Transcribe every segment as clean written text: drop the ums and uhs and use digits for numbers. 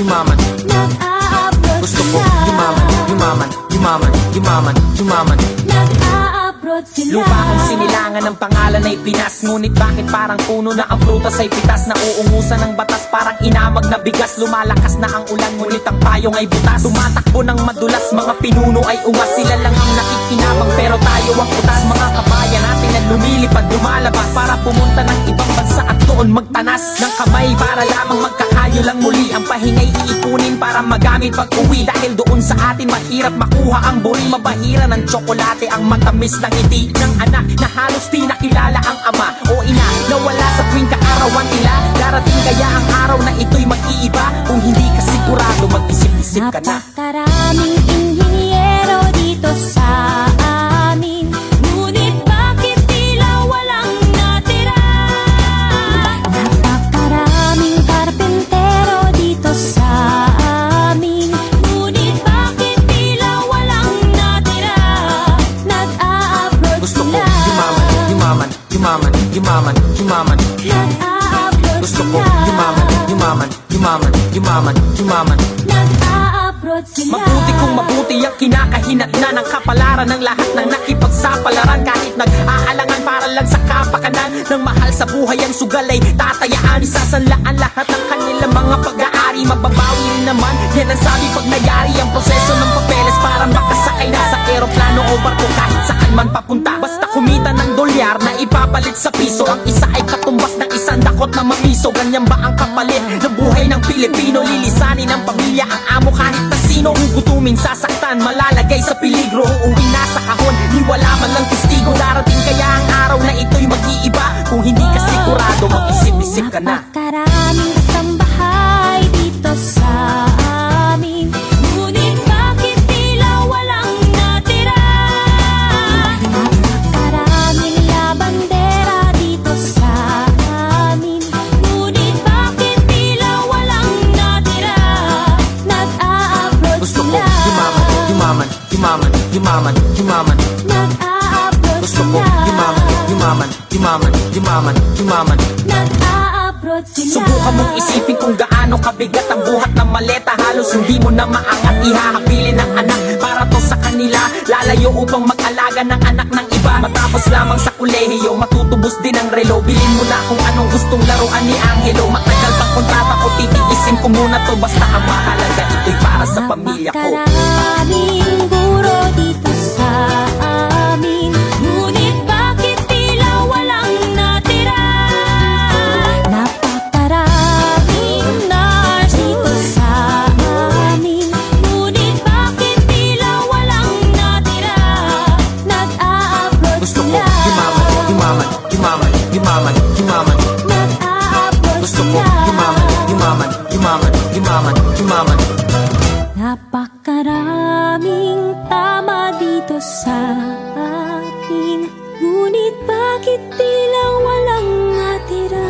yumaman. Nag-a-abroad Gusto ko sila. yumaman, yumaman, yumaman, yumaman, yumaman. Nag-a-abroad sila. Lupa kong sinilangan ng pangalan ay Pinas. Ngunit bakit parang puno na ang prutas ay pitas? Na uungusan ng batas parang inamag na bigas. Lumalakas na ang ulan ngunit ang payong ay butas. Tumatakbo ng madulas, mga pinuno ay umas. Sila lang ang nakikinabang pero tayo ang utas. Mga kabayan natin na lumilipad, lumalabas para pumunta ng ibang bansa at doon magtanas ng kamay para lamang magkakayo lang muli. Ang pahingay iipunin para magamit pag uwi. Dahil doon sa atin mahirap makuha ang buri. Mabahira ng tsokolate ang matamis na ngiti ng anak na halos di nakilala ang ama o ina na wala sa tuwing kaarawan nila. Darating kaya ang araw na ito'y mag-iiba. Kung hindi ka sigurado, mag-isip-isip ka na. Napakaraming inhinyero dito sa amin, ngunit bakit tila walang natira? Napakaraming karpentero dito sa amin, ngunit bakit tila walang natira? Nag-a-abroad Gusto ko sila. yumaman, yumaman, yumaman, yumaman, yumaman. Nag-a-abroad Gusto ko sila. yumaman, yumaman, yumaman, yumaman, yumaman. Nag-a-abroad sila. Mabuti kung mabuti ang kinakahinat na ng kapalaran ng lahat ng nakipagsapalaran. Kahit nag-aalangan para lang sa kapakanan ng mahal sa buhay ang sugal ay tatayaan. Isasanlaan lahat ng kanilang mga pag-aari. Mababawi rin naman, yan ang sabi pag nayari ang proseso ng papeles para makasakay na sa eroplano o barko kahit saan man papunta. Basta kumita ng dolyar na ipapalit sa piso. Ang isa ay katumbas ng isang dakot na mamiso. Ganyan ba ang kapalit ng buhay ng Pilipino? Lilisanin ng pamilya ang amo kahit na sino. Gugutumin, sasaktan, malalagay sa peligro. Uuwi na sa kahon, di wala man lang testigo. Darating kaya ang araw na ito'y mag-iiba. Kung hindi ka sigurado, mag-isip-isip ka na. Napakaraming kasambahay dito sa amin, ngunit bakit tila walang natira? Napakaraming labandera dito sa amin, ngunit bakit tila walang natira? Nag-a-abroad Gusto ko sila. yumaman, yumaman, yumaman, yumaman, yumaman. Nag-a-abroad Gusto ko sila. yumaman, yumaman, yumaman, yumaman, yumaman. Nag-a-abroad sila. Subukan mong isipin kung gaano kabigat ang buhat ng maleta. Halos hindi mo na maangat, ihahabilin ng anak para to sa kanila. Lalayo upang mag-alaga ng anak ng iba. Matapos lamang sa kolehiyo, matutubos din ang relo. Bilin mo na kung anong gustong laruan ni Angelo. Matagal pang kontrata ko, titiisin ko muna to. Basta ang mahalaga, ito'y para sa pamilya ko. Napakaraming guro dito sa amin, ngunit bakit tila walang natira? Napakaraming nurse dito sa amin, ngunit bakit tila walang natira? Nag-a-abroad Gusto ko sila. yumaman, yumaman, yumaman, yumaman, yumaman. Nag-a-abroad Gusto ko sila. yumaman, yumaman, yumaman, yumaman, yumaman. Napakaraming tama dito sa atin, ngunit bakit tila walang natira?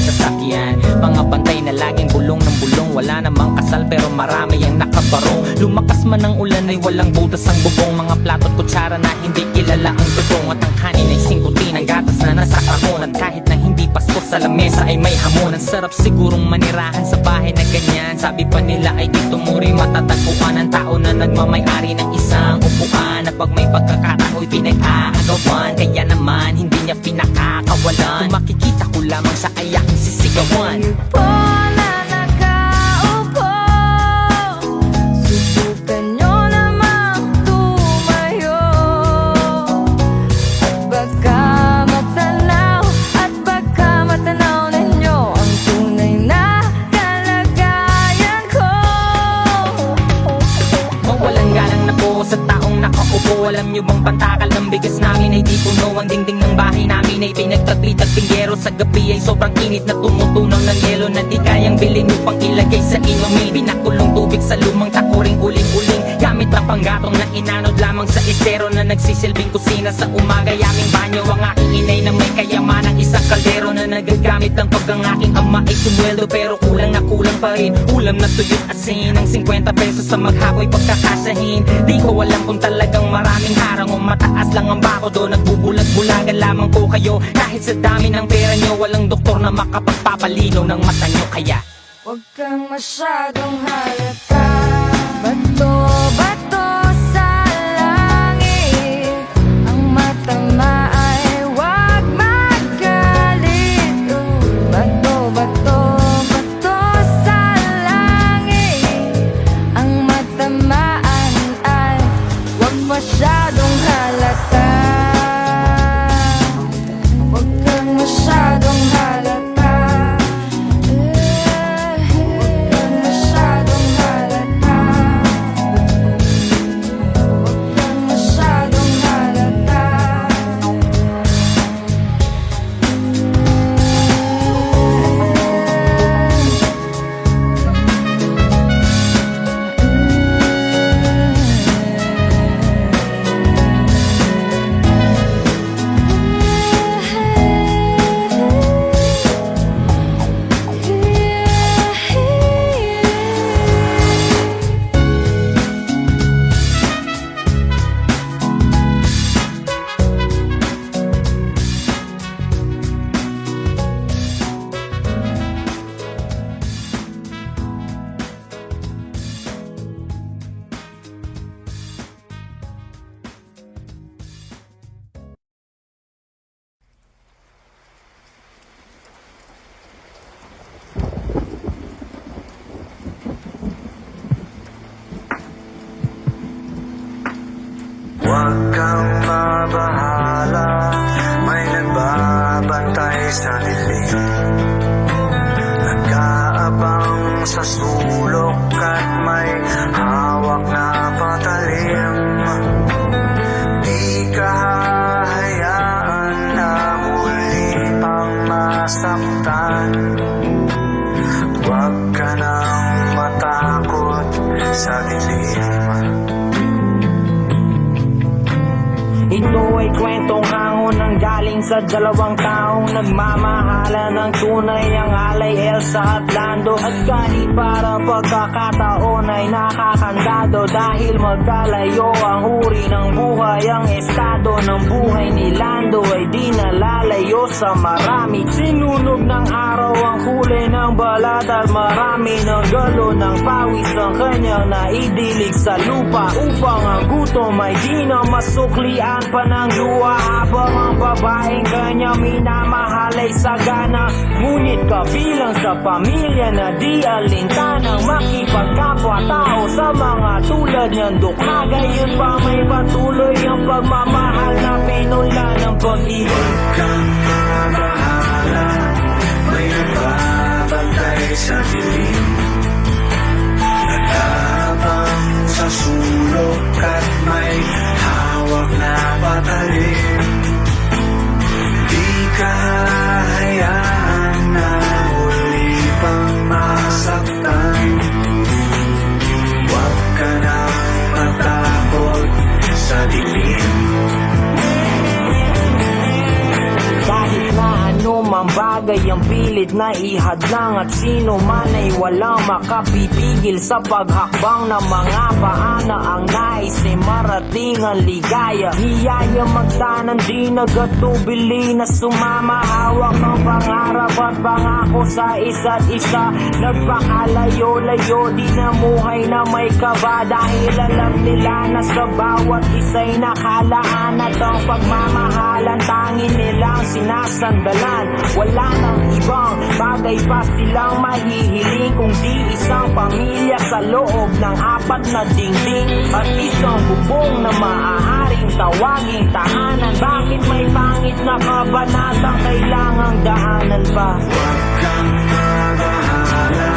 sasakyan. Mga bantay na laging bulong ng bulong, wala namang kasal pero marami ang nakabarong. Lumakas man ang ulan ay walang butas ang bubong, mga plato at kutsara na hindi kilala ang tutong. At ang kanin ay singkutin, ang gatas na nasa kahon. At kahit na hindi pasko sa lamesa ay may hamon. Ang sarap sigurong manirahan sa bahay na ganyan. Sabi pa nila ay dito muri matatagpuan ang tao na nagmamay-ari ng isang upuan. Na pag may pagkakatao'y pinag-aagawan, kaya naman hindi niya pinakakawalan. Kung makikita ko lamang sa ayaking sisigawan. Po na nakaupo, subukan nyo namang tumayo. At baka matanaw ninyo ang tunay na kalagayan ko. Mawalang galang na po sa taong nakaupo. Alam nyo bang pantakal ng bigas namin ay di puno? Ang dingding ng bahay namin ay pinagtagpi-tagping gero. Sa gabi ay sobrang init na tumutunaw ng yelo na di kayang bilhin upang ilagay sa inumin. Pinakulong tubig sa lumang takuring uling-uling, gamit na panggatong na inanod lamang sa estero na nagsisilbing kusina sa umaga. Yaming banyo ang aking inay na may kayamanang isang kaldero na nagagamit ng pag ang aking ama ay sumweldo. Pero kulang na kulang pa rin ulam na tuyot asin. Ang 50 pesos sa maghapoy pagkakasahin. Di ko alam kung talagang maraming harang o mataas lang ang bako do. Nagbubulag-bulagan lamang po kayo. Kahit sa dami ng pera nyo, walang doktor na makapagpapalinaw ng mata nyo. Kaya Huwag kang masyadong halata. Bato-bato sa langit, ang matama ay huwag magalit. Bato-bato, bato sa langit, ang matamaan ay huwag masyadong halata. Huwag kang masyadong halata. Huwag kang mabahala, may nagbabantay sa dilim. Nag-aabang sa sulok at may hawak na patalim. Di ka hahayaan na muli pang masaktan. Huwag ka nang matakot sa dilim. ito ay kwentong hangon ng galing sa dalawang taong nagmamahala ng tunay. Ang alay Elsa at Lando, at kahit para pagkakataon ay nakakandado. Dahil magkalayo ang uri ng buhay, ang estado ng buhay ni Lando ay di nalalayo sa marami. Sinunog ng araw ang kulay ng balat at marami ng galo ng pawis ang kanyang naidilig sa lupa. Upang ang gutom ay di na masuklian pa ng luha, habang ang babaeng kanyang minamahal ay sagana. Ngunit kabilang sa pamilya na di alintanang makipagkapwa-tao sa mga tulad niyang dukha. Gayon pa may patuloy ang pagmamahal na pinula ng pag-ibig. Huwag kang mabahala, may nagbabantay sa dilim. Nagabang sa sulok at may hawak na patalim. Di ka hayaan na huli pang masaktan. Huwag ka nang matakot sa dilim. Kahit na Kahit na ihadlang at sino man ay walang makapipigil sa paghakbang ng mga paana. Ang nais ay marating ang ligaya. Niyaya magtanan di nagatubili na sumama. Hawak ang pangarap at pangako sa isa't isa. Nagpakalayo-layo di namuhay na may kaba. Dahil alam nila na sa bawat isa'y nakalaan. At ang pagmamahalan tangin nilang sinasandalan. Wala nang ibang bagay pa silang mahihiling kung di isang pamilya sa loob ng apat na dingding. At isang bubong na maaaring tawaging tahanan. Bakit may pangit na kabanatang kailangang daanan pa? Huwag kang mabahala,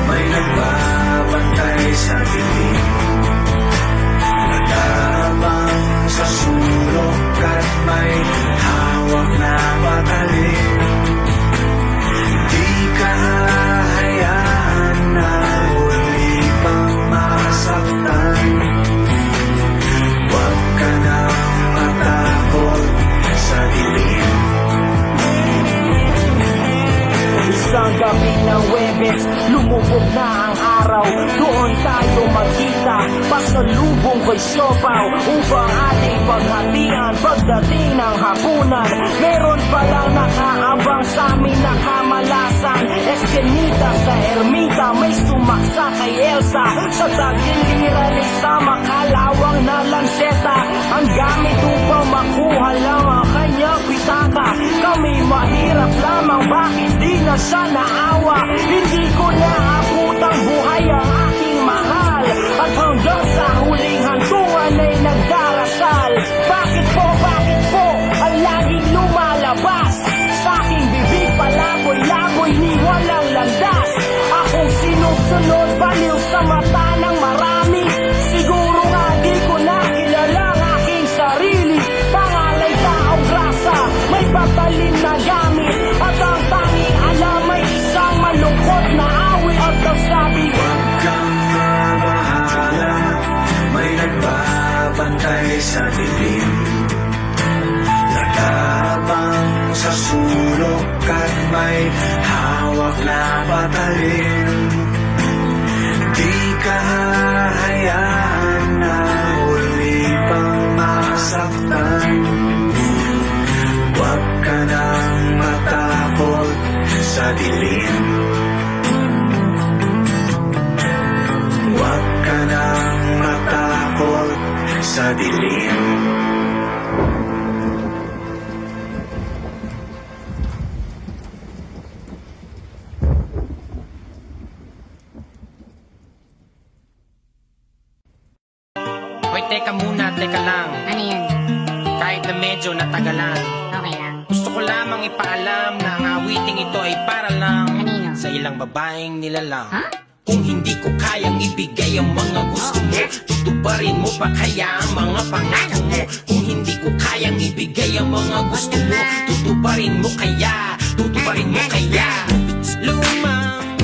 may nagbabantay sa dilim. Nag-aabang sa sulok at may hawak na patalim. Di ka hahayaan na uli pang masaktan. Huwag ka nang matakot sa dilim. Isang gabi ng Webes, lumubog na ang araw. Doon tayo magkita, pasalubong ko'y siopaw upang ating paghatian pagdating ng hapunan. Meron palang nakaabang sa amin na kamalasan. Eskenita sa ermita, may sumaksa kay Elsa. Sa tagiliran isa makalawang na lanseta. Ang gamit upang makuha lang ang kanyang pitaka. Kami mahirap lamang, bakit di na siya naawa? Hindi ko naabutang buhay ang aking mahal. At hanggang sa huling hantungan ay nagdarasal. Bakit po, ang laging lumalabas? Sa aking bibig palaboy-laboy ni walang landas. Akong sinusunod, baliw sa mata ng marami. Siguro nga di ko na kilala ang aking sarili. Pangalay taong grasa, may patalim na gamit. At ang tanging alam ay isang malungkot na awit. At ang sabi, Huwag kang mabahala, may nagbabantay sa dilim. Nag-aabang sa sulok at may hawak na patalim. Di ka hahayaan na uli pang masaktan. Huwag ka nang matakot sa dilim. Huwag ka nang matakot sa dilim. Hoy, teka muna, teka lang. Ano yun? Kahit na medyo natagalan, Okay lang. gusto ko lamang ipaalam na ang awiting ito ay para lang Kanino? sa ilang babaeng nilalang. Ha? Kung hindi ko kayang ibigay ang mga gusto mo, tutuparin mo pa kaya ang mga pangako mo? Kung hindi ko kayang ibigay ang mga gusto mo, tutuparin mo kaya, tutuparin mo kaya. Lumang,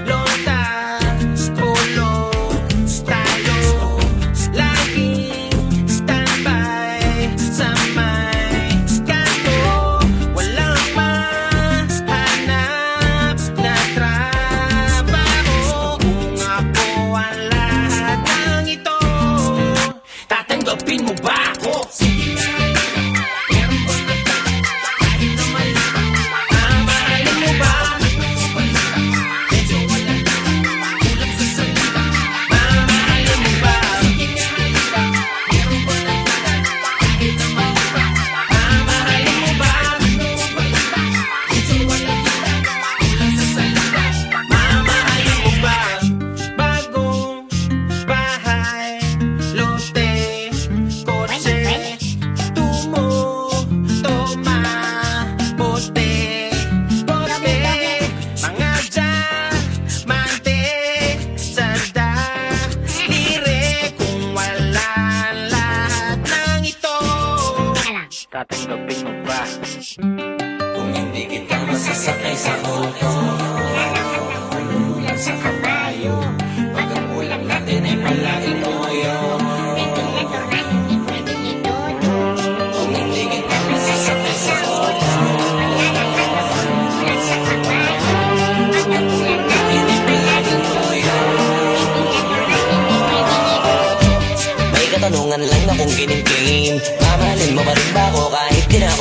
lonta, polo, tayo, laging standby sa may kanto. Walang mahanap na trabaho. Kung ako ang lahat ng ito, tatanggapin mo ba ako? Sige nga, meron ba na kahit na mali? Mahalin mo ba?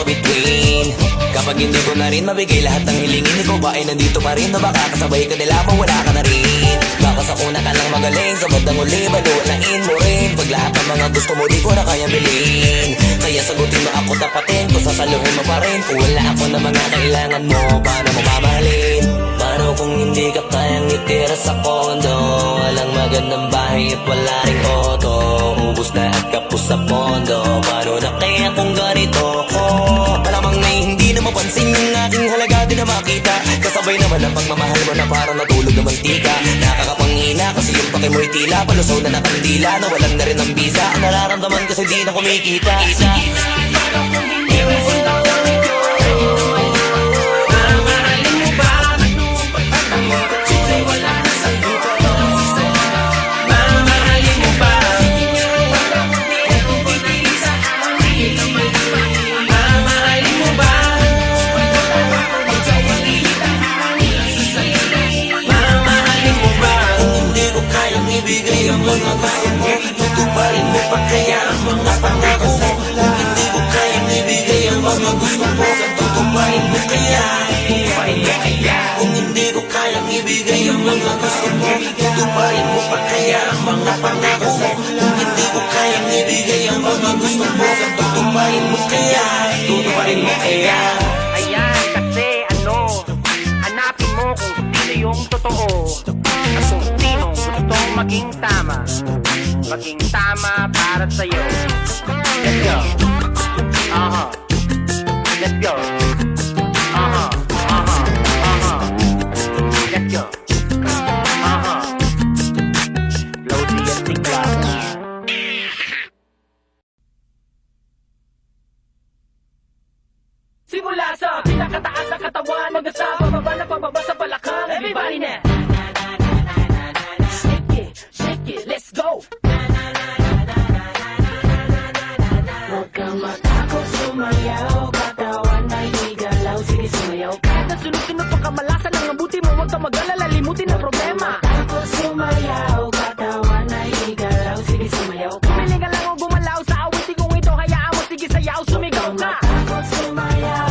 mabitwin. Kapag hindi ko na rin mabigay lahat ng hilingin, ikaw ba ay nandito pa rin? O baka kasabay ka nila mawala ka na rin? Baka sa una ka lang magaling, sa bandang uli baluanain mo rin. Pag lahat ng mga gusto mo di ko na kaya bilhin, kaya sagutin mo ako tapatin, kung sasaluhin mo pa rin. Kung wala ako na mga kailangan mo, paano mo mamahalin? Paano kung hindi ka kayang itira sa kondo? Walang magandang bahay at wala ring auto, ubus na at kapos sa pondo. Paano na kaya kung ganito ko? Malamang na hindi na mapansin yung aking halaga din na makita. Kasabay naman ang pagmamahal mo na parang natulog na mantika. Nakakapanghina kasi yung pake mo'y tila palusaw na nakandila, na walang na rin ang bisa. Ang nararamdaman kasi di na kumikita. Ibigay ang mga gusto mo, tutuparin mo pa kaya ang mga pangako mo. Kung hindi ko kayang ibigay ang mga gusto mo, tutuparin mo kaya. Kung hindi ko kayang ibigay ang mga gusto mo, tutuparin mo pa kaya ang mga pangako mo. Kung hindi ko kayang ibigay ang mga gusto mo, tutuparin mo kaya. Tutuparin mo kaya. Ayan, kasi hanapin mo kung sino yung totoo at kung sinong gustong maging tama para sa'yo. Let's go. Let's go. Let's go. Loading at tingla. Simula sa pinakataas sa katawan, hanggang sa pababa na pababa sa balakang. Everybody na! Shake it, let's go! Huwag kang matakot, sumayaw, katawan ay igalaw, sige sumayaw ka. Kahit na sunod-sunod pa kamalasan ang mabuti mo, huwag kang mag-alala, limutin ang problema. Takot, sumayaw, katawan ay igalaw, sige sumayaw ka. Pumili ka lang o gumalaw sa awitin kong ito, hayaan mo, sige sayaw, sumigaw ka. Takot, sumayaw,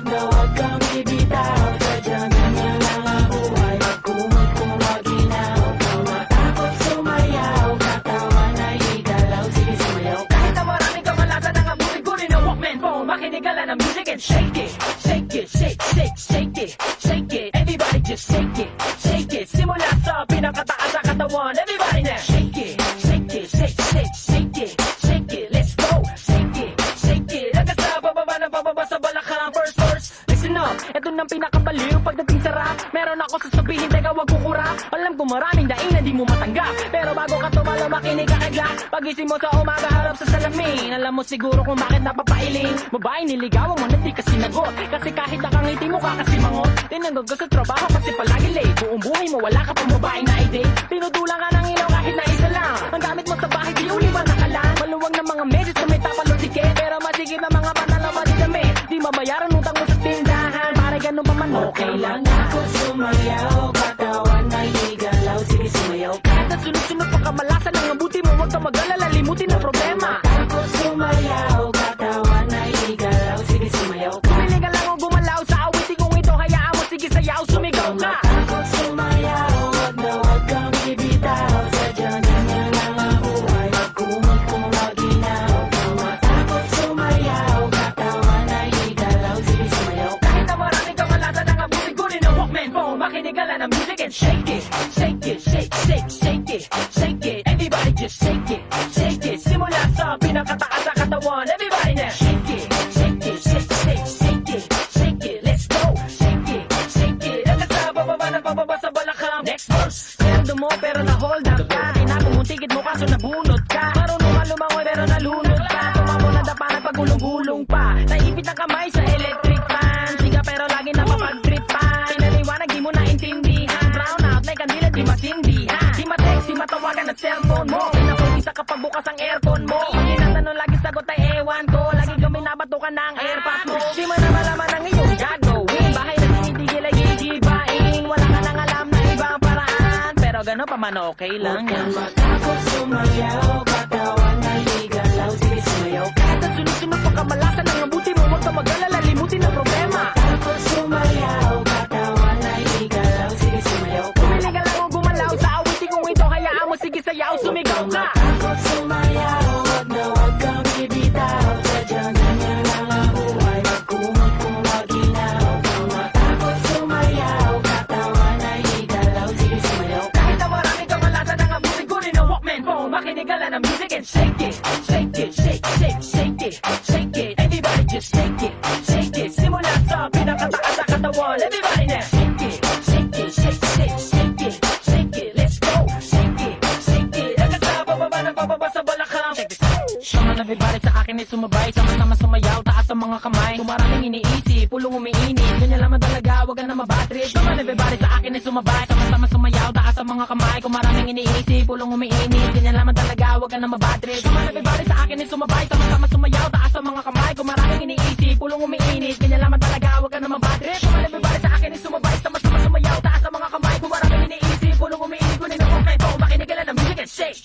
huwag kang bibitaw, sadyang ganyan lang ang buhay, magkumot kung maginaw. Huwag kang matakot, sumayaw, katawan ay igalaw, sige sumayaw ka. Kahit na maraming kamalasan ang abutin ko rin ang Walkman phone, makinig ka lang ng music and shake it. Shake it, shake, shake, shake it, shake it. Everybody just shake it, shake it. Simula sa pinakataas sa katawan, everybody now. Shake it, shake it, shake, shake, shake it, shake it. Let's go, shake it, shake it. Hanggang sa bababa na bababa sa balakang. First verse, listen up, eto nang pinakabaliw pagdating sa rap. Meron ako sasabihin, teka wag kukura. Alam ko maraming daing di mo matanggap, pero bago ka tumalo makinig ka agad. Pagising mo sa umaga harap sa salamin, alam mo siguro kung bakit napapailing. Babae niligawan mo na di ka sinagot, kasi kahit nakangiti mo ka kasi mangot. Tinanggag ka sa trabaho kasi palagi late. Buong buhay mo wala ka pang babae na i-date. Tinutulang ka ng ilaw kahit na isa lang. Ang gamit mo sa bahay di uliwan na kalan. Maluwag ng mga meses na may tapalong tiket, pero masigit na mga panalaw di damit. Di mabayaran utang mo sa tindahan, pare ganun pa man okay lang. Ako sumayaw, katawan ay igalaw, sige sumayaw. Kahit na sunod-sunod pa kamalasan ang mabuti mo, huwag ka mag-alala, limutin ang problema. Ako sumayaw, katawan ay igalaw, sige sumayaw. Pumili ka lang o gumalaw sa awitin kong ito, hayaan mo, sige sayaw, sumigaw ka. Ako sumayaw, huwag kang bibitaw, sadyang ganyan lang ang buhay, magkumot kung maginaw. Huwag kang matakot, sumayaw, katawan ay igalaw, sige sumayaw. Kahit na maraming kamalasan ang abutin ko rin ang Walkman phone, makinig ka lang ng music and shake it, shake it, shake, shake, shake it, shake it. Everybody just shake it, shake it. Simula sa pinakataas sa katawan, everybody now. Shake it, shake it, shake, shake, shake it, shake it. Let's go, shake it, shake it. Hanggang sa bababa na bababa sa balakang. Next verse, sweldo mo pero na-hold up ka. Inapumuntikit mo kaso nabunot ka. Marunong ka lumangoy pero nalunod ka. Tumamo na dapa nagpagulong-gulong pa. Naipit ang kamay sa electric fan. Siga pero lagi napapag-tripan. Naliwanag di mo naintindihan. Brown out, may kandila di masindihan. Di ma-text, di matawagan ang cellphone mo. Pinapag-isa kapag bukas ang aircon mo. Pag inatanong lagi sagot ay ewan ko. Lagi kami nabatukan ng airpot mo. Di mo na malaman ang iyong gagawin. Bahay na tinitigil ay gigibain. Wala ka nang alam na ibang paraan, pero gano'n pa man okay lang yan. Huwag kang matakot, sumayaw, katawan ay igalaw. galaw, sige sumayaw ka. Kahit ang sunod-sunod pa kamalasan ng mabuti mo, huwag ka mag-alala, limutin ang problema. Matapos sumayaw, katawan ay igalaw, sige sumayaw ka. Pumili ka lang o gumalaw sa awitin kong ito, hayaan mo, sige sayaw, sumigaw ka. Matapos sumayaw, wag kang bibitaw, sadyang ganyan lang ang buhay, magkumot kung maginaw. Matapos sumayaw, katawan ay igalaw, sige sumayaw ka. Kahit na maraming kamalasan ng abutin, kunin ang Walkman phone, makinig ka lang ng music and shake it, shake it, shake, shake, shake it, shake it. Everybody just shake it, shake it. Simula sa pinakataas sa katawan, everybody now shake it, shake it, shake, shake, shake it, shake it. Let's go, shake it, shake it. Hanggang sa bababa ng bababa sa balakang. Check this out. Come on everybody, sa akin ay sumabay, sama-sama sumayaw, taas ang mga kamay. Kung maraming iniisip, pulong umiinit, ganyan lamang talaga, wag ka na mabatrid. Come on everybody, sa akin ay sumabay, sama-sama sumayaw, taas ang mga kamay. Kung maraming iniisip, pulong umiinit, ganyan lamang talaga, wag ka na mabatrid. Come on everybody, sa akin ay sumabay, sama-sama sumayaw, taas ang mga kamay. Kung maraming iniisip, pulong umiinit, ganyan lamang talaga, wag ka na mabatrid. Come on everybody, sa akin ay sumabay, sama-sama sumayaw, taas ang mga kamay. Kung maraming iniisip, pulong umiinit, kunin ang okay po, makinig ka lang ng music and shake.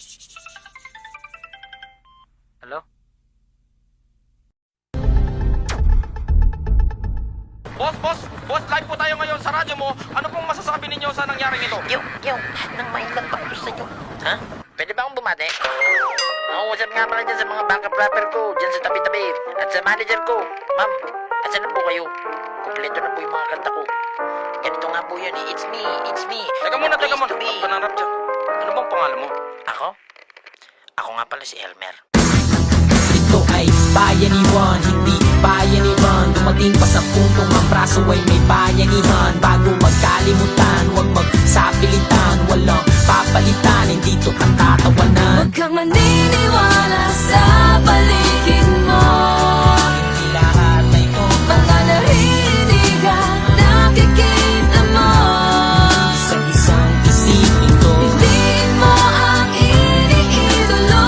Hello? Boss, live po tayo ngayon sa radyo mo. Ano pong masasabi ninyo sa nangyaring ito? Nang mailang pa ko sa inyo. Ha? Pwede ba akong bumate? Usap nga pala dyan sa mga backup rapper ko, dyan sa tabi-tabi. At sa manager ko. Ma'am, asan na po kayo? Kompleto na po yung mga kanta ko. Ganito nga po yun eh. It's me. Teka muna. Pleased to be. Panarap dyan. Ano bang pangalan mo? Ako? Ako nga pala si Elmer. Ito ay bayanihan, hindi bayanihan. Dumating pa sa puntong ang braso ay may bayanihan. Bago magkalimutan, huwag magsapilitan. Walang papalitan, hindi to katatawanan. Huwag kang maniniwala sa paligid mo. Hindi lahat ay ito Mga narinig at nakikita mo. isang isipin ko. Piliin mo ang iniidolo.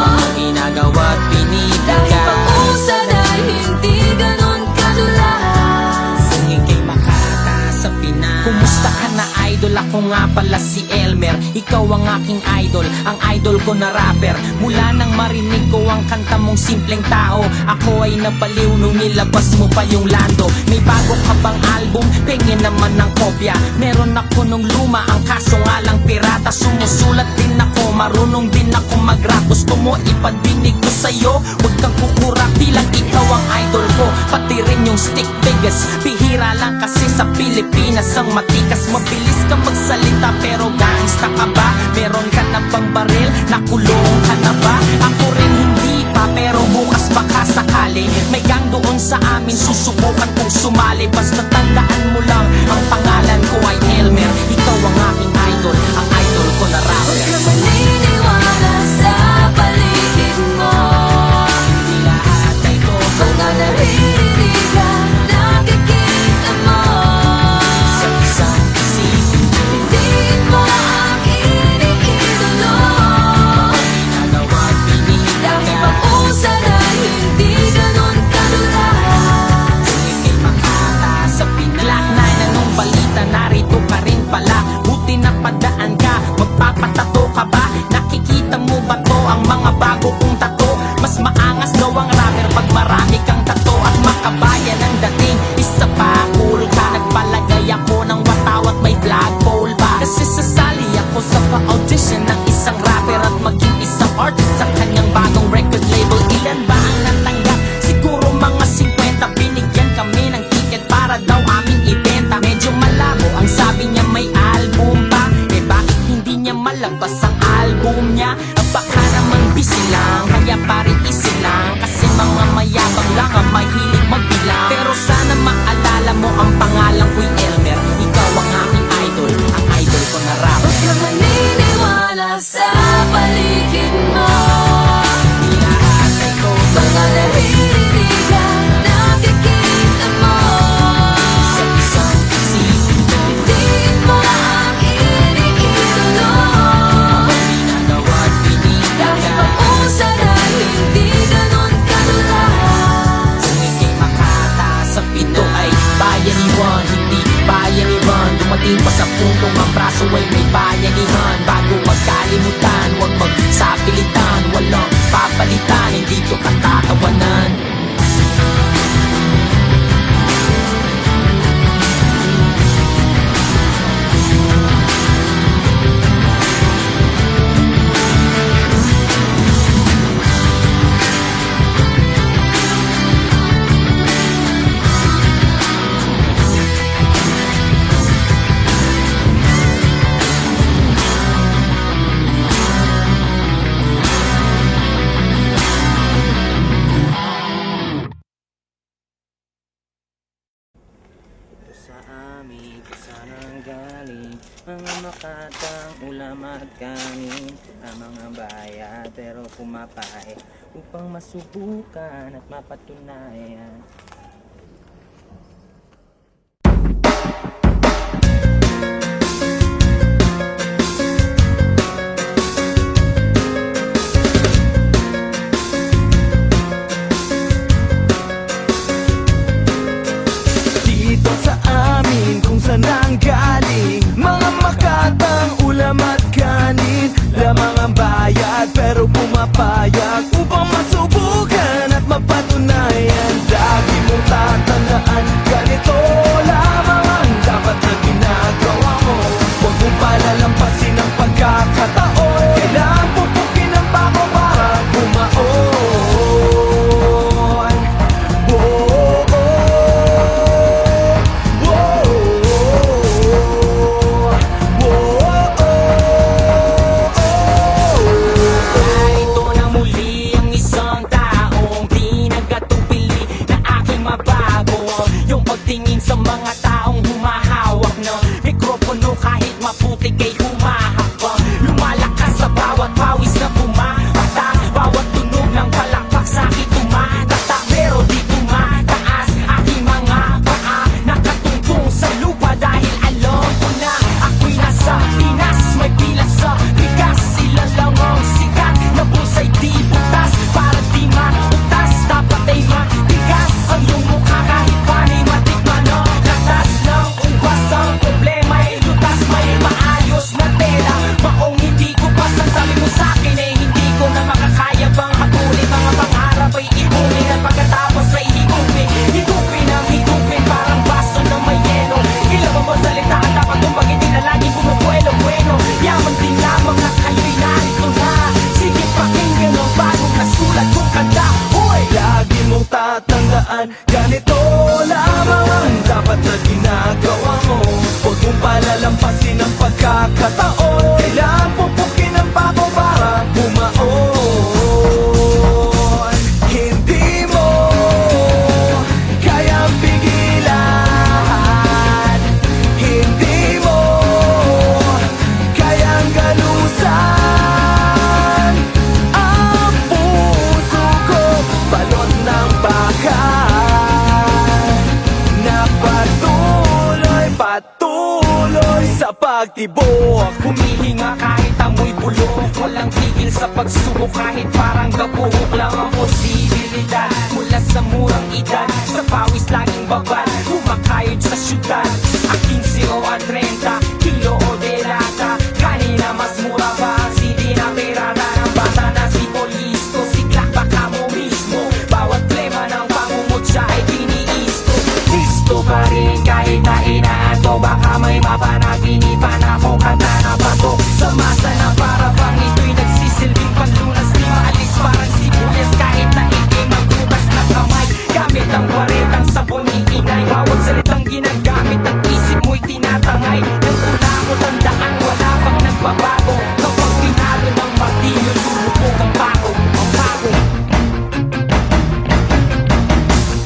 Mga ginagawa at Dahil binibigay. pag-usad ay hindi ganon kadulas. Kung ika'y makata sa Pinas. Kumusta ka na idol? Ako nga pala si Elmer. Ikaw ang aking idol, ang idol ko na rapper. Mula nang marinig ko ang kanta mong simpleng tao, ako ay nabaliw nung nilabas mo pa yung Lando. May bago ka bang album? Pengin naman ng kopya. Meron ako nung luma, ang kaso nga lang pirata. Sumusulat din ako, marunong din ako mag-rap. Gusto mo ipadinig ko sa'yo? Huwag kang kukura, bilang ikaw ang idol ko. Pati rin yung stick figures, bihira lang kasi sa Pilipinas ang matikas. Mabilis ka magsalita pero gangsta ka ba? Meron ka na bang baril? Nakulong ka na ba? Ako rin hindi pa, pero bukas baka sakali. May gang doon sa amin, susubukan kong sumali. Basta tandaan mo lang, ang pangalan ko ay Elmer. Ikaw ang aking idol, ang idol ko na Huwag rapper. kang maniniwala sa paligid mo. Hindi lahat ay ito Mga narinig at nakikita mo. sa isang isipin ko. Piliin mo ang iniidolo. Ginagawa at Dahil binibigay. pag-usad ay hindi ganon kadulas. Kung ika'y makata sa Basta pulong ang braso ay may bayanihan. Bago magkalimutan, huwag magsapilitan. Walang papalitan, hindi to katatawanan. Sa amin, saan ang galing mga makatang ulam at kanin, ang mga bayad pero pumapay upang masubukan at mapatunayan. Dito sa amin kung saan ang galing mga makatang ulam at kanin, lamang ang bayad pero pumapayag upang masubukan at mapatunayan. Lagi mong tatandaan, ganito lamang ang dapat na ginagawa mo. Huwag mong palalampasin ang pagkakataon, kailangan pupukin ang bako para bumaon. Ito na muli ang isang taong di nagkatubili na aking mabago. Yung pagtingin sa mga taong humahawak ng mikropono kahit maputik ay humahakbang. Lumalakas sa bawat pawis na bumabata, bawat tunog ng palakpak sa'kin tumatata. Pero di tumataas aking mga paa, nakatungtong sa lupa dahil alam ko na ako'y nasa Pinas. May pila sa bigas, sila lang ang sikat na busay di butas. Para di mautas, dapat ay matigas ang iyong mukha kahit panay matikman ng latas ng ubas. Ang problema ay lutas, may maayos na tela. Maong hindi ko pa sasabi mo sa'kin eh hindi ko na makakaya bang hatulin. Mga pangarap ay ipunin at pagkatapos ay higupin. Higupin ang higupin parang baso na may yelo. Ilang ang salita at dapat tumbag hindi na laging bumubuelo-bueno. Yaman din lamang na kayo'y narito na. Sige pakinggan ang bagong nasulat kong kanta. Hoy! Lagi mong tatandaan, ganito lamang ang dapat na ginagawa mo. Huwag mong palalampasin ang pagkakataon, kailangan pupukin ang bako para bumaon. Hindi mo kayang pigilan, hindi mo kayang galusan ang puso ko, balon ng bakal na patuloy sa pagtibok. Humihinga kahit amoy bulok, walang tigil sa pagsubok kahit parang gabuhok lang ang posibilidad. Mula sa murang edad, sa pawis laging babad, kumakayod sa syudad. Aking 0 at 30, kilo o delata. Kanina mas mura ba ang CD na pirata ng bata na si Polisto? Siklak baka mo mismo, bawat plema ng pangungutya ay tiniisto. Listo pa rin kahit na inaato, baka may mapanaginipan akong kanta na bato. Sa masa na para bang ito'y nagsisilbing panlunas, di maalis parang sibuyas kahit na ikay magbutas na kamay. Gamit ang waretang sabon ni inay, bawat salitang ginagamit ang isip mo'y tinatangay. Nang una ko tandaan, wala pang nagbabago. Kapag pinalo ng martilyo, lulubog ang bago, ang bago.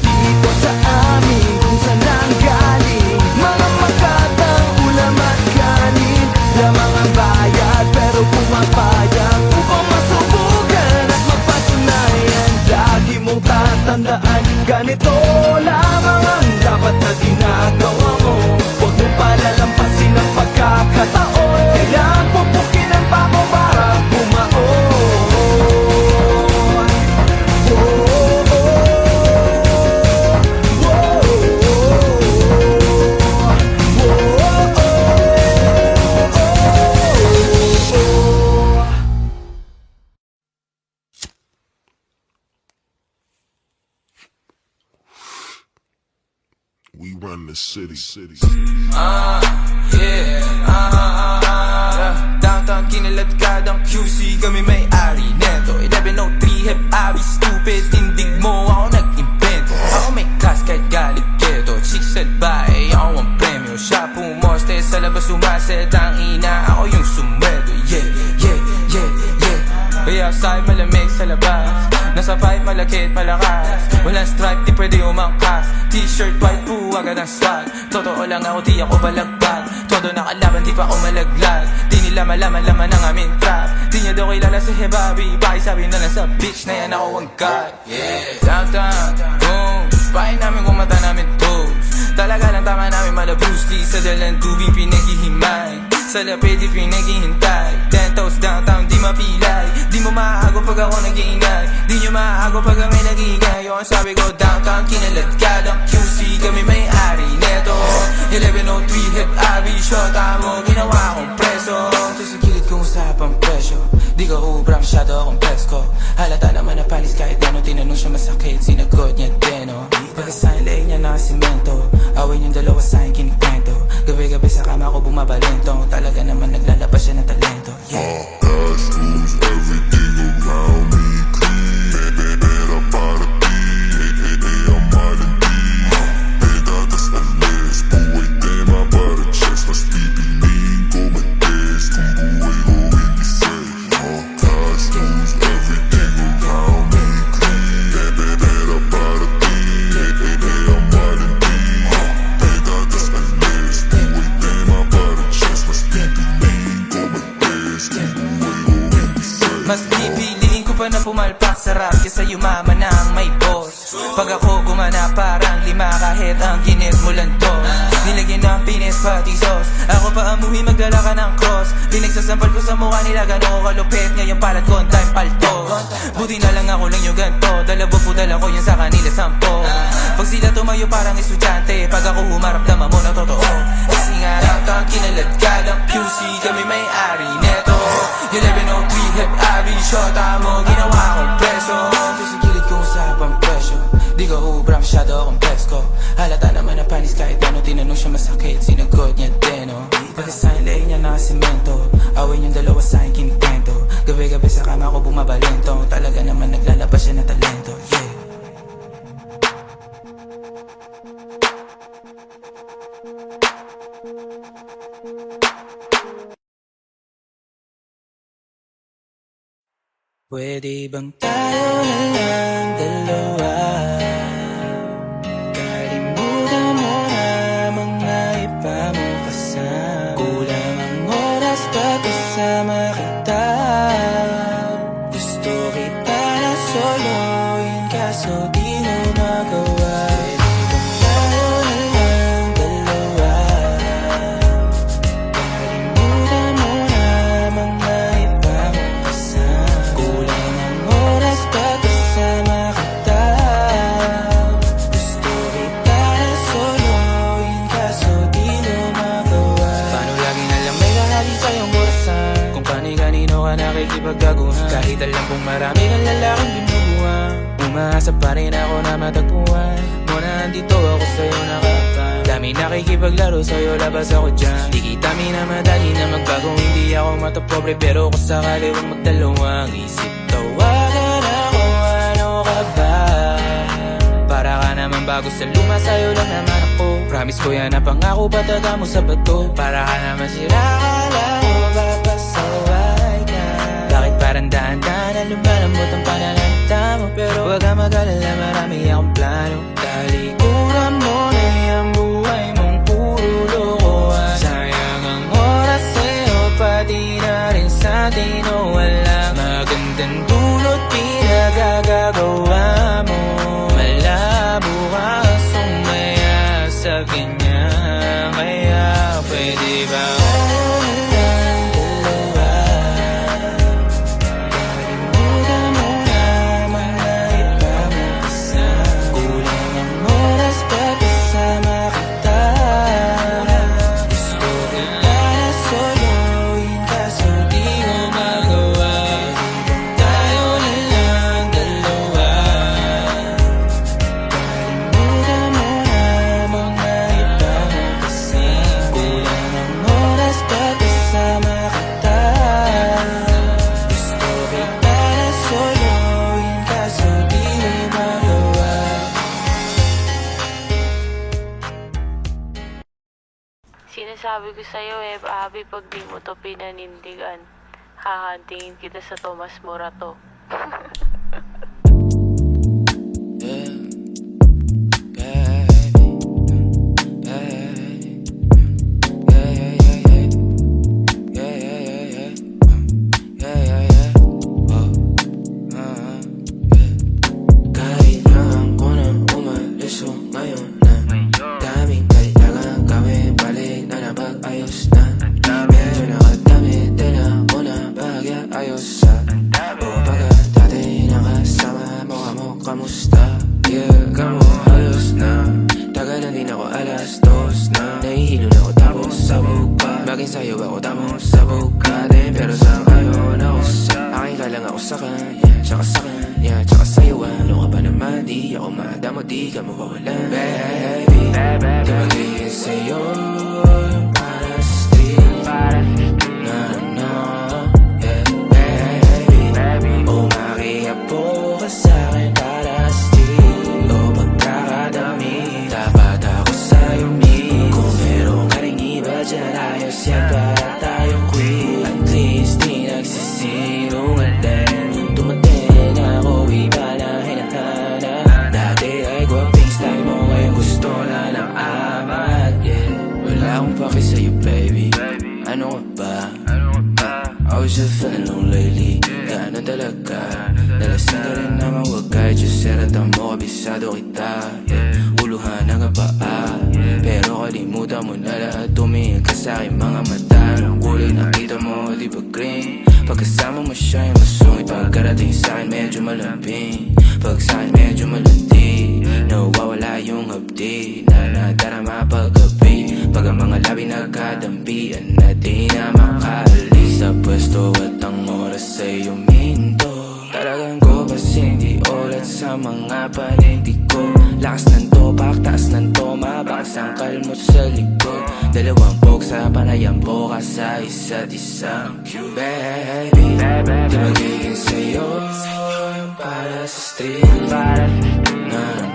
Dito sa amin kung saan ang galing mga makatang ulam at kanin, lamang ang bayad pero pumapayag upang masubukan at mapatunayan. Lagi mong tatandaan, ganito lamang ang dapat na ginagawa mo. Huwag mong palalampasin ang pagkakataon, kailangan pupukin ang bako para bumaon. run the city. Downtown kinaladkadang QC, kami may-ari neto 1103 have abi stupid, tindig mo ako nag-invento. Ako may class kahit galit keto, chicks at bae, ako ang premyo. Siya pumoste sa labas, umaset ang ina, ako yung sumweldo. Yeah, yeah, yeah, yeah. Way outside malamig sa labas, nasa fight malakit malakas. Walang stripe di pwede umangkas, t-shirt white po agad ang swag. Totoo lang ako di ako balagbag, todo nakalaban di pa ako malaglag. Di nila malaman-laman ang aming trap, di niya daw kilala si Hebabi, pakisabi na lang sa bitch na yan ako ang god. Yeah, downtown, boom, bahay namin kung mata namin toes. Talaga lang tama namin mala Bruce Lee, sa dalang tubig pinaghihimay, sa lapid di pinaghihintay. 10 toes downtown di mapilay, di mo maago pag ako nag-iingay, di nyo maago pag kami nag-iingay. O ang sabi ko downtown kinaladkadang QC, kami may-ari neto 1103 hip abi, shota mo ginawa kong preso. Sa gilid kong usapang presyo, di ka ubra masyado akong presko. Halata naman na panis kahit ano, tinanong siya masakit, sinagot niya deno. Pagkasahin leeg niya na simento, awin yung dalawa sa akin kinikwento. Gabi-gabi sa kama ko bumabalento, talaga naman naglalabas siya ng talento. Yeah. Cash rules everything around me clean. Pera para ti, ang malandi. Pedadas alis, buhay tema para chest. Mas pipiliin ko mag-test kung buhay ko hindi safe. Cash rules everything around me clean. Pera para ti, ang malandi. Pedadas alis, buhay tema para chest. Mas pipiliin ko mag-test kung buhay ko hindi safe. Mas pipiliin ko pa na pumalpak sa rap kesa yumaman na ang may boss. Pag ako gumana parang lima kahit ang ginit mo lang to. Nilagyan ng pinis pati sauce, ako pa amuhi magdala ka ng cross. Pinagsasampal ko sa mukha nila gano'n kalupit, ngayon palat ko time palto. Buti na lang ako lang yung ganto, dalawa po dala ko yan sa kanila 10. Pag sila tumayo parang estudyante, pag ako humarap naman mo na totoo. Kasi nga downtown kinaladkadang QC, kami may-ari neto 1103 hip abi, shota mo ginawa kong preso. Sa gilid kong usapang presyo, di ka ubra masyado akong presko. Halata naman na panis kahit ano, tinanong siya masakit, sinagot niya deno. Pagkasahin leeg niya na simento, awin yung dalawa sa akin kinikwento. Gabi-gabi sa kama ko bumabalento, talaga naman naglalabas siya ng talento. Yeah. Pwede bang tayo na lang dalawa? Kalimutan mo na mga iba mo kasama. Kulang ang oras pag kasama kita. Gusto kita na soloin kaso di mo magawa. Pwede bang tayo na lang dalawa? Kalimutan mo na mga iba mo kasama. Kulang ang oras pag kasama kita. Gusto kita na soloin kaso di mo magawa. Paano lagi na lang may lahali sa iyong orasan? Kung kani-kanino ka nakikipagkaguhan, kahit alam kong marami kang lalaking binubuhan. Umaasa pa rin ako na matagpuan mo na andito ako sa'yo nakapan. Dami nakikipaglaro sa'yo, labas ako dyan. Di kita minamadali na magbago, hindi ako matapobre, pero kung sakali wag magdalawang isip, tawagan ako, ano ka ba? Para ka naman bago sa luma, sa'yo lang naman ako. Promise ko yan na pangako, pataga mo sa bato. Para ka naman sira, akala mo papasaway ka. Bakit parang daan-daan na lumalamot ang pananalita mo? Pero wag ka mag-alala, marami akong plano. Talikuran mo na yung buhay mong puro lokohan. Sayang ang oras sa'yo, pati na rin sa atin, o wala magandang dulot pinagagagawa mo. Malabo ka sumaya sa ganyan, kaya pwede ba tayo na lang dalawa? Kalimutan mo na mga iba mo kasama. Kulang ang oras pag kasama kita. Gusto kita na soloin kaso di mo magawa. Tayo na lang dalawa. Kalimutan mo na mga iba sabi ko sa'yo eh, Abby, pag di mo to pinanindigan, hahantingin kita sa Tomas Morato. Kailangan ko na umalis o ngayon na daming kailangan gawin, balik na napag-ayos na. Medyo nakadami din ako na bagya ayos sa o baga dati nakasama mo kamo kamusta? Yeah, kamo halos na tagal na din ako alas 2 na nahihilo na ako tapos sabog pa. Bagay sa'yo ako tapos sabog ka din, pero sa ngayon ako sa akin ka lang ako sa kanya, tsaka sa kanya, tsaka sa'yo ano ka ba naman? Di ako madamo, di ka mawawalan. Baby, di magiging sa'yo yung para sa street. Na na, yeah, baby, umakiapo ka sa'kin para sa street. O pagkakadami, dapat ako sa'yo meet. Kung meron ka rin iba dyan, ayos yan para tayong queen. At least di nagsisinungaling. Dumating ako, iba na hinahanap. Dati ay gwaping style mo, ngayon gusto na ng amat. Yeah, wala akong paki sa'yo baby, ano ka ba? I was just feeling low lately. Gano'n talaga. Nalasing ka rin naman, wag kahit just seratan mo, kabisado kita. Yeah, uluhan ang kapaa, pero kalimutan mo na lahat. Tumingin ka sa'king mga mata, ang kulay nakita mo, di ba green? Pagkasama mo siya yung masungit, pagkarating sa'kin medyo malambing. Pag sa'kin medyo malandi, nawawala yung hapdi na nadarama paggabi. Pag ang mga labi nagkadampian na di na makaalis sa pwesto at ang oras ay uminto. Talagang ko kasing di ulat sa mga panindig ko. Lakas ng topak, taas ng toma, bakas ang kalmot sa likod. Dalawang pok sa panayang boka sa isa't isang cute. Baby, di magiging sa'yo yung para sa street. Na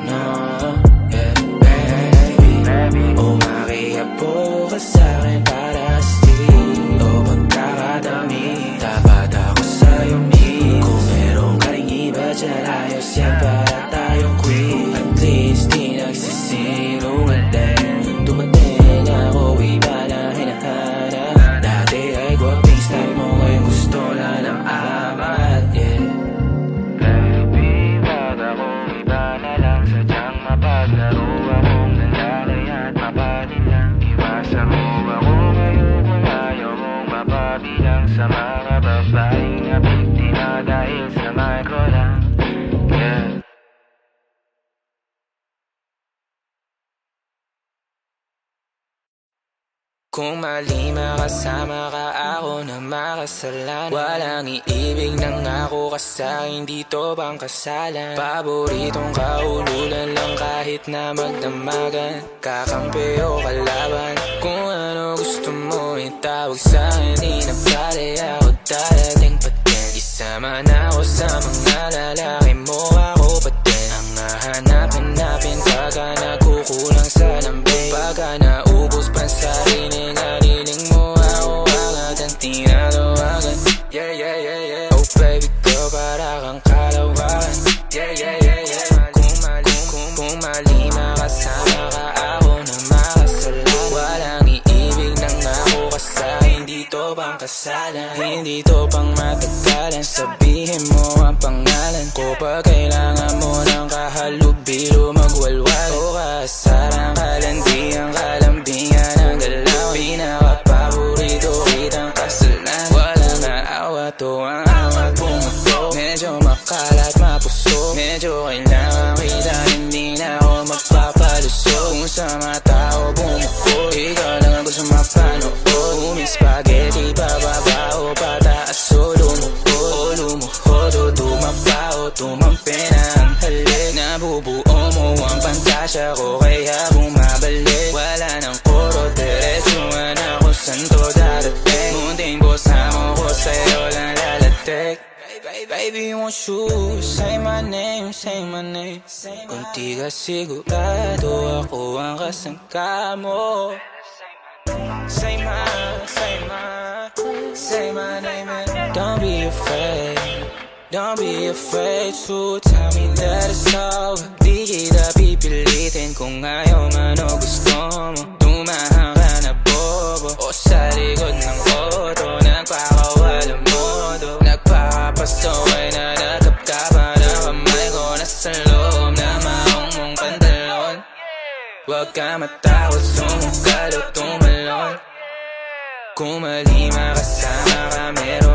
na, yeah, baby, umakiapo ka sa'kin para sa street. O pagkakadami, dapat ako sa'yo meet. Kung meron ka rin iba dyan, ayos yan para tayong queen. At least di nagsisinungaling. Dumating ako, iba na hinahanap. Dati ay gwaping style mo, ngayon gusto na ng amat. Yeah, baby, ba't akong iba na lang? Sadyang mapaglaro akong lalaki at mapatin lang. Iwasan mo ako ngayon kung ayaw mong mapabilang sa mga babaeng napiti na dahil sa micro lang. Yeah. Kung mali makasama ka, ako na makasalanan. Walang iibig ng ako ka sa'kin, dito bang kasalan? Paboritong kaululan lang kahit na magdamagan. Kakampi o kalaban, kung ano gusto mo itawag sa'kin. Di na pala ako darating pa din. Isama na ako sa mga lalaki mo, ako pa din. Ang hahanap-hanapin pagka nagkukulang sa lambing. Pagka naubos pa sa rinig, haliling mo ako agad ang tinatawagan. Yeah, yeah, yeah, yeah. Oh baby girl, para kang kalawakan. Yeah, yeah, yeah, yeah. Kung mali makasama ka, ako na makasalan. Walang iibig ng ako ka sa'kin, dito bang kasalan? Hindi to pang matagalan, sabihin mo ang pangalan ko. Pag kailangan mo ng kahalubilo, magwalwal o kasarang kalandiang kalambingan ng galaw. Pinaka-paborito kitang kasalan. Walang naawa to ang awat bumuto. Medyo makalat mapuso, medyo kailangan kita, hindi na ako magpapalusog. Kung sa mga tao bumuko, ikaw lang ang gusto mapanood. Spaghetti pababa o pataas o lumuhod o tumapa o tumampi na ang halik. Nabubuo mo ang pantasya ko, kaya bumabalik. Wala nang koro, diretsuhan ako saan to darating. Munting bosa mo ko, sa'yo lang lalatik. Baby, won't you say my name, say my name. Kung di ka sigurado, ako ang kasangka mo. Say my name and don't be afraid. Don't be afraid to tell me that it's over. Di kita pipilitin kung ayaw man o gusto mo. Tumahang ka na bobo o sa likod ng auto. Nagpakawala modo, nagpapasaway na nagkapkapan ang kamay ko. Nasa loob na maong mong pantalon. Huwag ka matakot, sumukal o tumalon. Kung mali makasama ka, meron